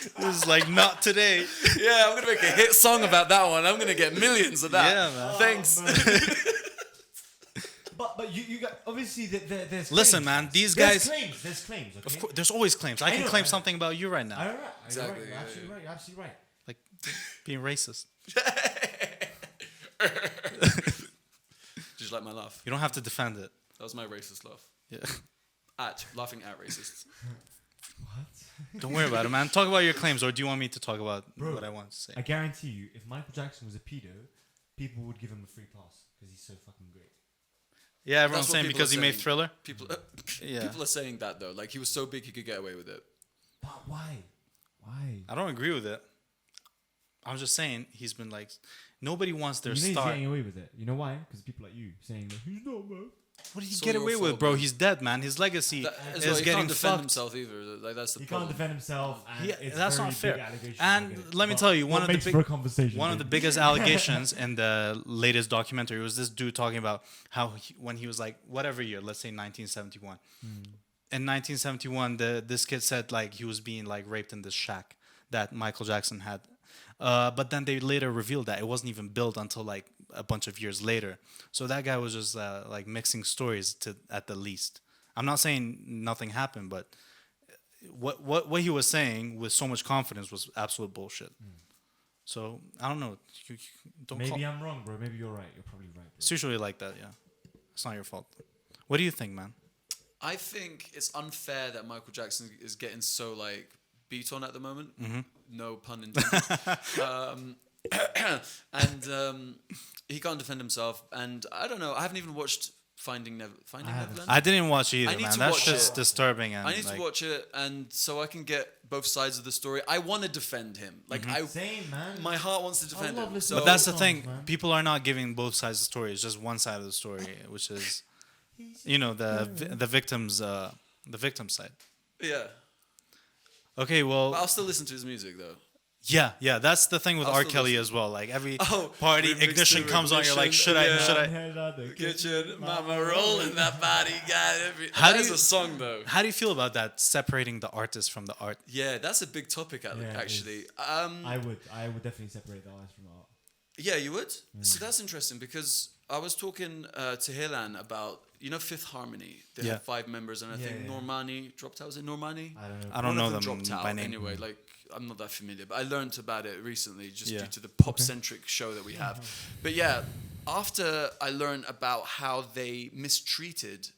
It was like, not today. "Yeah, I'm gonna make a hit song about that one. I'm gonna get millions of that." Yeah, man. Thanks. But you got obviously there's Listen, claims. man, these There's guys. claims. Okay? Of course, there's always claims. I I can know, claim I know. something about you right now, All right. Exactly, You're yeah, absolutely yeah. right. You're absolutely right. like being racist. Just like my laugh. You don't have to defend it. That was my racist laugh. Yeah. Laughing at racists. What? Don't worry about it, man. Talk about your claims, or do you want me to talk about Bro, what I want to say? I guarantee you, if Michael Jackson was a pedo, people would give him a free pass because he's so fucking great. Yeah, everyone's That's what saying people because are he made saying. Thriller. People, Yeah. people are saying that though. Like he was so big he could get away with it. But why? Why? I don't agree with it. I'm just saying he's been like Nobody wants their You know he's star. getting away with it. You know why? Because people like you saying that he's not, man. What did he It's get all away your with, fault, bro? man. He's dead, man. His legacy As is well, he getting can't defend fucked. himself either. Like that's the He problem. can't defend himself, and it's That's very not fair. big allegations. I get And it. let me But tell you, what makes for a conversation. one of the baby? biggest allegations in the latest documentary was this dude talking about how when he was like whatever year, let's say 1971. In 1971, this kid said like he was being like raped in this shack that Michael Jackson had. But then they later revealed that it wasn't even built until like a bunch of years later. So that guy was just like mixing stories to at the least. I'm not saying nothing happened, but what he was saying with so much confidence was absolute bullshit. So I don't know. You don't Maybe I'm wrong, bro. Maybe you're right. You're probably right, bro. It's usually like that, yeah. It's not your fault. What do you think, man? I think it's unfair that Michael Jackson is getting so like beat on at the moment. No pun intended. And he can't defend himself. And I don't know. I haven't even watched Finding Neverland. I didn't watch it either, I need man. to That's watch just it. disturbing. And I need like, to watch it, and so I can get both sides of the story. I want to defend him. Like Same, man. my heart wants to defend love him. listening But that's the songs, thing. man. People are not giving both sides of the story. It's just one side of the story, which is, you know, the victim's side. Yeah, Okay, but well, I'll still listen to his music though. yeah. That's the thing with I'll R. still Kelly listen. as well. Like every Oh, party, remix ignition to comes on. You're like, Ignition, should I? yeah. Should I? Head out the Kitchen, mama rolling that body, got every. How That do is you- a song though. How do you feel about that? Separating the artist from the art. Yeah, that's a big topic, Alec, Yeah, it actually. I would definitely separate the artist from the art. Yeah, you would? So that's interesting because I was talking to Hilan about, you know, Fifth Harmony. They Yeah. have 5 members, and I Yeah, think yeah. Normani dropped out. Was it Normani? I don't know. I don't One know of them dropped out by name. anyway. Like, I'm not that familiar, but I learned about it recently just Yeah. due to the pop-centric show that we have. But yeah, after I learned about how they mistreated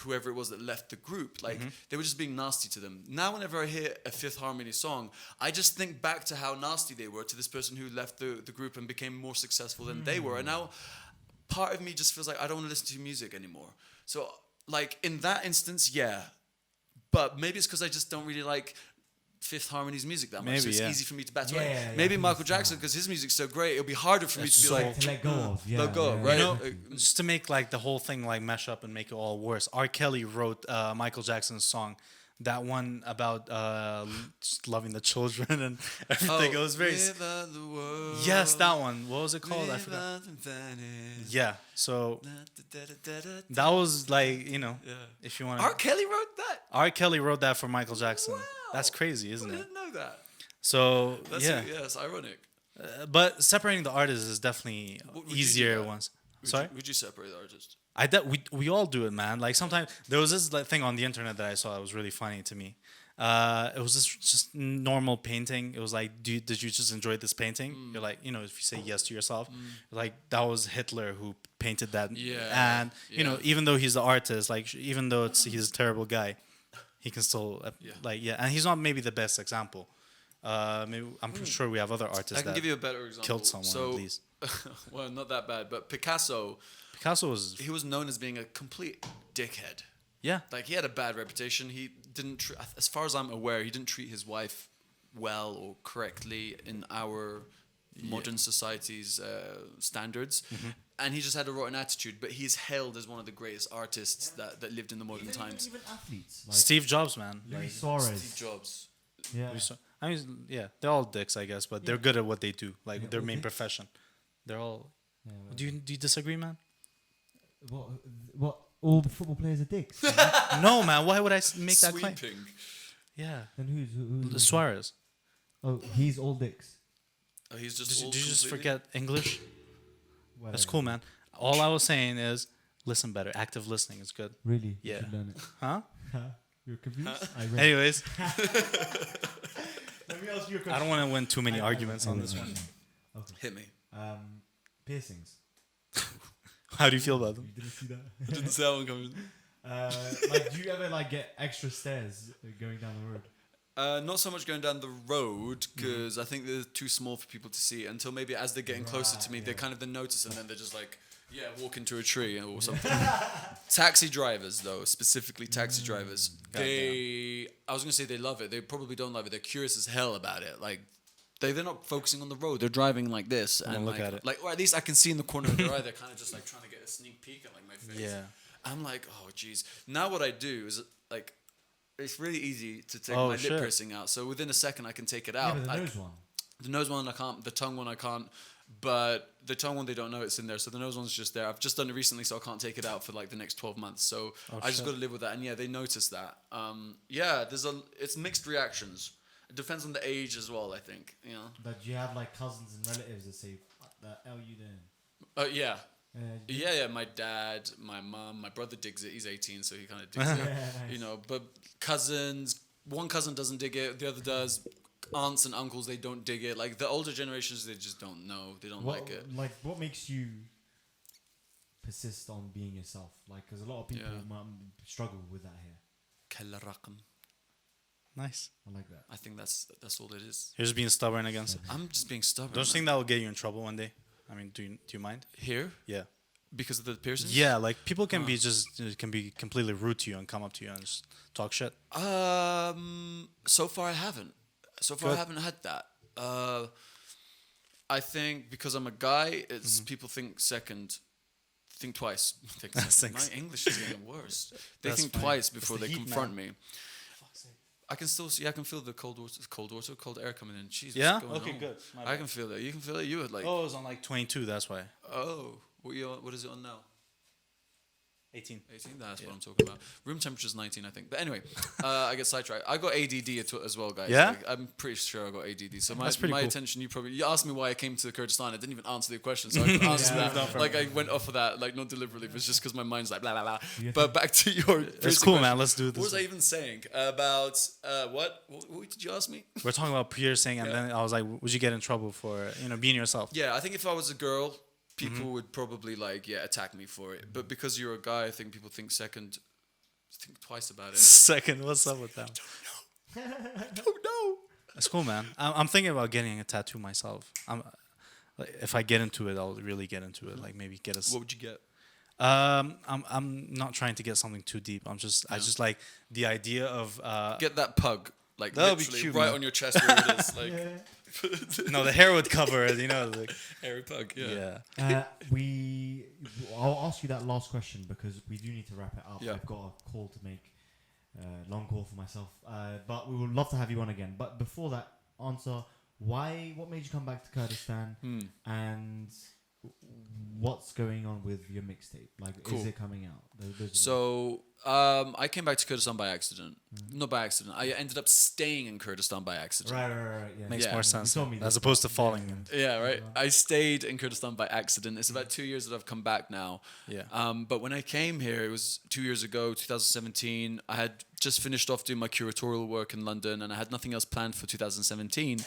whoever it was that left the group, like they were just being nasty to them. Now whenever I hear a Fifth Harmony song, I just think back to how nasty they were to this person who left the group and became more successful than they were. And now part of me just feels like I don't want to listen to your music anymore. So like in that instance, yeah. But maybe it's because I just don't really like Fifth Harmony's music that much. Maybe, So it's yeah. easy for me to bat Yeah, away. yeah, Maybe yeah, Michael please, Jackson, because his music's so great, it'll be harder for me to be So- like, To let go of. Yeah, let go, yeah, right? You know, Uh, just to make like the whole thing like mesh up and make it all worse. R. Kelly wrote Michael Jackson's song, that one about just loving the children and everything. It was very Live out the world, yes, that one. What was it called? I live forgot. out and vanish. Yeah, so Da-da-da-da-da. that was like, you know, Yeah. if you want R. to. Kelly wrote that? R. Kelly wrote that for Michael Jackson. Wow. That's crazy, I isn't it? didn't know that. So That's yeah, it's ironic. but separating the artists is definitely Would you do easier that? once. Would Sorry. You, would you separate the artist? We all do it, man. Like sometimes there was this like, thing on the internet that I saw that was really funny to me. It was just normal painting. It was like, did you just enjoy this painting? You're like, you know, if you say yes to yourself, like that was Hitler who painted that. Yeah, And you know, even though he's the artist, like even though he's a terrible guy, he can still like and he's not maybe the best example. Maybe I'm pretty sure we have other artists I can that give you a better example. killed someone so, at least. well, not that bad, but Picasso, Picasso was he was known as being a complete dickhead. yeah. Like he had a bad reputation. He didn't, as far as I'm aware, he didn't treat his wife well or correctly in our modern society's standards. And he just had a rotten attitude. But he's hailed as one of the greatest artists that lived in the modern times. Even athletes. Like Steve Jobs, man. Luis Like, Suarez. Steve Jobs. Yeah. I mean, yeah, they're all dicks, I guess, but they're good at what they do, like Yeah, their all main dicks. profession. They're all. Yeah, well, Do you disagree, man? what? All the football players are dicks. No, man. Why would I make that claim? Sweeping. Yeah, Then who's Suarez. Oh, he's all dicks. Oh, he's just Did all you just completely- forget English? That's Whatever. cool, man. All I was saying is listen better. Active listening is good. Really? You Yeah. should learn it. Huh? You're confused? I read. Anyways, Let me ask you a question. I don't want to win too many I- arguments I- on I- this one. Hit me. Piercings. How do you feel about them? You didn't see that? I didn't see that one coming. Like, do you ever like get extra stairs going down the road? Not so much going down the road because I think they're too small for people to see until maybe as they're getting closer to me, they kind of then notice and then they're just like, walk into a tree or something. Taxi drivers, though, specifically taxi drivers, I was gonna say they love it. They probably don't love it. They're curious as hell about it. Like, they're not focusing on the road. They're driving like this, and look like, at it. like, or at least I can see in the corner of their eye. They're kind of just like trying to get a sneak peek at like my face. Yeah. I'm like, oh jeez. Now what I do is like, it's really easy to take Oh, my shit. lip piercing out. So within a second, I can take it Yeah, out. but the nose one. The nose one I can't. The tongue one I can't. But the tongue one they don't know it's in there. So the nose one's just there. I've just done it recently, so I can't take it out for like the next 12 months. So I just got to live with that. And yeah, they notice that. Yeah, it's mixed reactions. It depends on the age as well, I think. You know. But you have like cousins and relatives that say, "What the hell you doing?" Yeah. Yeah. Yeah. My dad, my mom, my brother digs it. He's 18, so he kind of digs it. Nice. You know, but cousins, one cousin doesn't dig it, the other does. Aunts and uncles, they don't dig it. Like the older generations, they just don't know. They don't like it. Like, what makes you persist on being yourself? Like, because a lot of people Yeah. struggle with that here. Kalla raqam. Nice. I like that. I think that's all it is. You're just being stubborn against it. I'm just being stubborn. Don't you man. think that will get you in trouble one day? I mean, do you mind? Here Yeah. because of the piercings? Yeah, like people can be can be completely rude to you and come up to you and just talk shit. So far I haven't. So far Good. I haven't had that. I think because I'm a guy, it's people think twice. Think second. Thanks. My English is getting worse. They That's think fine. twice It's before the they heat, confront man. me. I can still see. I can feel the cold air coming in. Jesus, Yeah? what's going Okay, on? good. My I bad. can feel it. You can feel it. You would like. Oh, it was on like 22. That's why. Oh, what is it on now? 18. 18. That's what I'm talking about. Room temperature is 19, I think. But anyway, I get sidetracked. I got ADD as well, guys. Yeah? Like, I'm pretty sure I got ADD. So my That's pretty cool. attention. You asked me why I came to Kurdistan. I didn't even answer the question, so I can answer that. Like I went off of that, like not deliberately. But it's just because my mind's like blah blah blah. But back to your. It's piercing cool, question. man. Let's do What was this. I even saying about what? What did you ask me? We're talking about piercing, and Yeah. then I was like, would you get in trouble for being yourself? Yeah, I think if I was a girl, people would probably attack me for it. But because you're a guy, I think people think twice about it. Second, what's up with that? Oh no. It's cool, man. I'm thinking about getting a tattoo myself. If I get into it, I'll really get into it. Like maybe get a. What would you get? I'm not trying to get something too deep. I just like the idea of Get that pug, like That would be literally cute, right man. on your chest where it is, like no, the hair would cover it. Like, hairy pug. Yeah. yeah. I'll ask you that last question because we do need to wrap it up. Yeah. I've got a call to make, long call for myself. But we would love to have you on again. But before that, answer what made you come back to Kurdistan, and what's going on with your mixtape? Like, Cool. is it coming out? Those are So I came back to Kurdistan by accident. Not by accident. I ended up staying in Kurdistan by accident. right. Yeah. Makes Yeah. more You sense told me as this. opposed to falling. Yeah, right. I stayed in Kurdistan by accident. It's about 2 years that I've come back now. Yeah. But when I came here, it was 2 years ago, 2017. I had just finished off doing my curatorial work in London, and I had nothing else planned for 2017.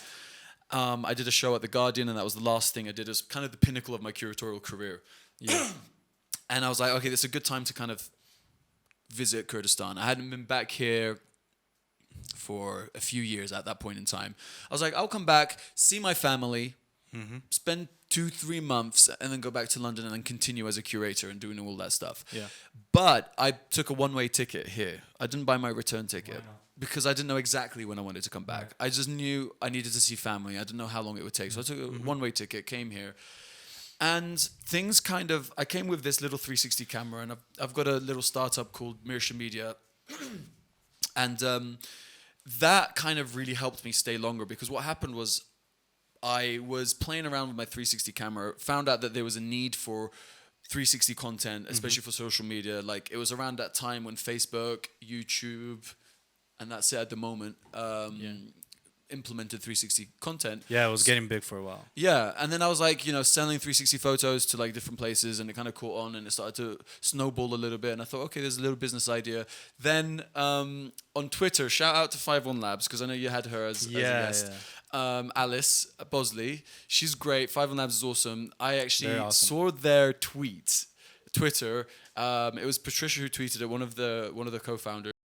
I did a show at The Guardian, and that was the last thing I did. It was kind of the pinnacle of my curatorial career. Yeah. And I was like, okay, this is a good time to kind of visit Kurdistan. I hadn't been back here for a few years at that point in time. I was like, I'll come back, see my family, spend 2-3 months, and then go back to London and then continue as a curator and doing all that stuff. Yeah. But I took a one-way ticket here. I didn't buy my return ticket Why not? because I didn't know exactly when I wanted to come back. I just knew I needed to see family. I didn't know how long it would take. So I took a one-way ticket, came here. And things kind of, I came with this little 360 camera, and I've got a little startup called Mirsha Media. And that kind of really helped me stay longer, because what happened was I was playing around with my 360 camera, found out that there was a need for 360 content, especially for social media. Like, it was around that time when Facebook, YouTube, and that's it at the moment, implemented 360 content. Yeah, it was getting big for a while. Yeah, and then I was like, selling 360 photos to like different places, and it kind of caught on, and it started to snowball a little bit. And I thought, okay, there's a little business idea. Then on Twitter, shout out to 51 Labs, because I know you had her as a guest. Alice Bosley, she's great. 51 Labs is awesome. I actually Very awesome. saw their Twitter. It was Patricia who tweeted it, one of the co-founders.